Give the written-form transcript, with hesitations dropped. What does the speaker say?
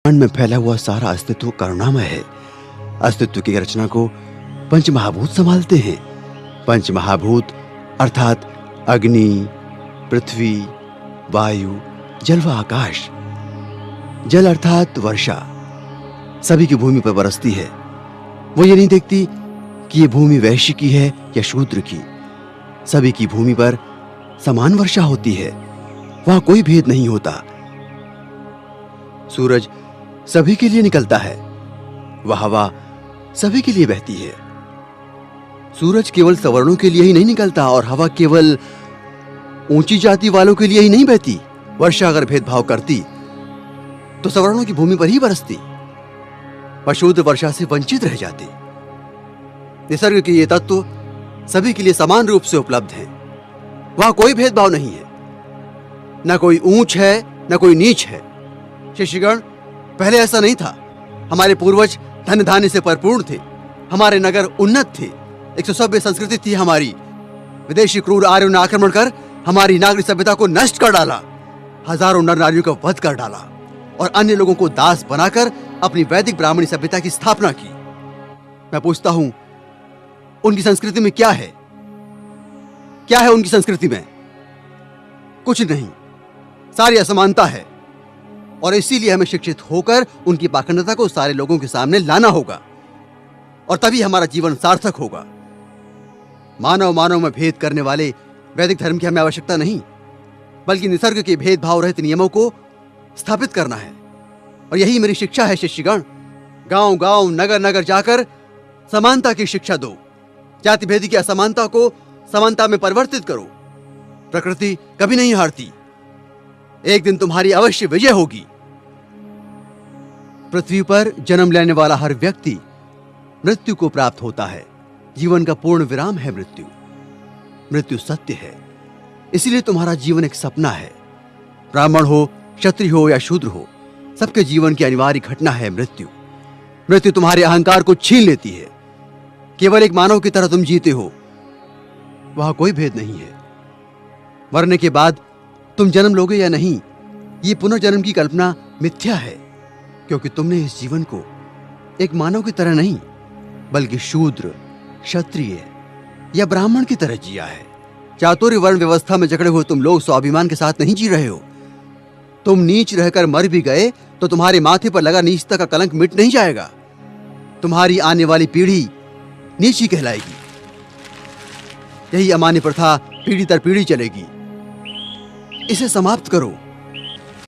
ब्रह्मांड में फैला हुआ सारा अस्तित्व करुणामय है। अस्तित्व की रचना को पंचमहाभूत संभालते हैं। पंचमहाभूत अर्थात अग्नि, पृथ्वी, वायु, जल व आकाश। जल अर्थात वर्षा सभी की भूमि पर बरसती है। वो ये नहीं देखती कि ये भूमि वैश्य की है या शूद्र की। सभी की भूमि पर समान वर्षा होती है, वहां कोई भेद नहीं होता। सूरज सभी के लिए निकलता है, वह हवा सभी के लिए बहती है। सूरज केवल सवर्णों के लिए ही नहीं निकलता और हवा केवल ऊंची जाति वालों के लिए ही नहीं बहती। वर्षा अगर भेदभाव करती तो सवर्णों की भूमि पर ही बरसती, पर शूद्र वर्षा से वंचित रह जाते। निसर्ग के ये तत्व सभी के लिए समान रूप से उपलब्ध हैं। वहां कोई भेदभाव नहीं है, न कोई ऊंच है न कोई नीच है। शिष्यगण, पहले ऐसा नहीं था। हमारे पूर्वज धन धान्य से भरपूर थे, हमारे नगर उन्नत थे, एक सभ्य संस्कृति थी हमारी। विदेशी क्रूर आर्यों ने आक्रमण कर हमारी नागरिक सभ्यता को नष्ट कर डाला, हजारों नर नारियों का वध कर डाला और अन्य लोगों को दास बनाकर अपनी वैदिक ब्राह्मणी सभ्यता की स्थापना की। मैं पूछता हूं, उनकी संस्कृति में क्या है? क्या है उनकी संस्कृति में? कुछ नहीं, सारी असमानता है। और इसीलिए हमें शिक्षित होकर उनकी पाखंडता को सारे लोगों के सामने लाना होगा और तभी हमारा जीवन सार्थक होगा। मानव मानव में भेद करने वाले वैदिक धर्म की हमें आवश्यकता नहीं, बल्कि निसर्ग के भेदभाव रहित नियमों को स्थापित करना है। और यही मेरी शिक्षा है शिष्यगण। गांव गांव, नगर नगर जाकर समानता की शिक्षा दो। जाति भेद की असमानता को समानता में परिवर्तित करो। प्रकृति कभी नहीं हारती, एक दिन तुम्हारी अवश्य विजय होगी। पृथ्वी पर जन्म लेने वाला हर व्यक्ति मृत्यु को प्राप्त होता है। जीवन का पूर्ण विराम है मृत्यु। मृत्यु सत्य है, इसलिए तुम्हारा जीवन एक सपना है। ब्राह्मण हो, क्षत्रिय हो या शूद्र हो, सबके जीवन की अनिवार्य घटना है मृत्यु। मृत्यु तुम्हारे अहंकार को छीन लेती है। केवल एक मानव की तरह तुम जीते हो, वहां कोई भेद नहीं है। मरने के बाद तुम जन्म लोगे या नहीं, ये पुनर्जन्म की कल्पना मिथ्या है, क्योंकि तुमने इस जीवन को एक मानव की तरह नहीं, बल्कि शूद्र, क्षत्रिय या ब्राह्मण की तरह जिया है। चातुर्य वर्ण व्यवस्था में जकड़े हुए तुम लोग स्वाभिमान के साथ नहीं जी रहे हो। तुम नीच रहकर मर भी गए तो तुम्हारे माथे पर लगा नीचता का कलंक मिट नहीं जाएगा। तुम्हारी आने वाली पीढ़ी नीची कहलाएगी। यही अमान्य प्रथा पीढ़ी दर पीढ़ी चलेगी। इसे समाप्त करो।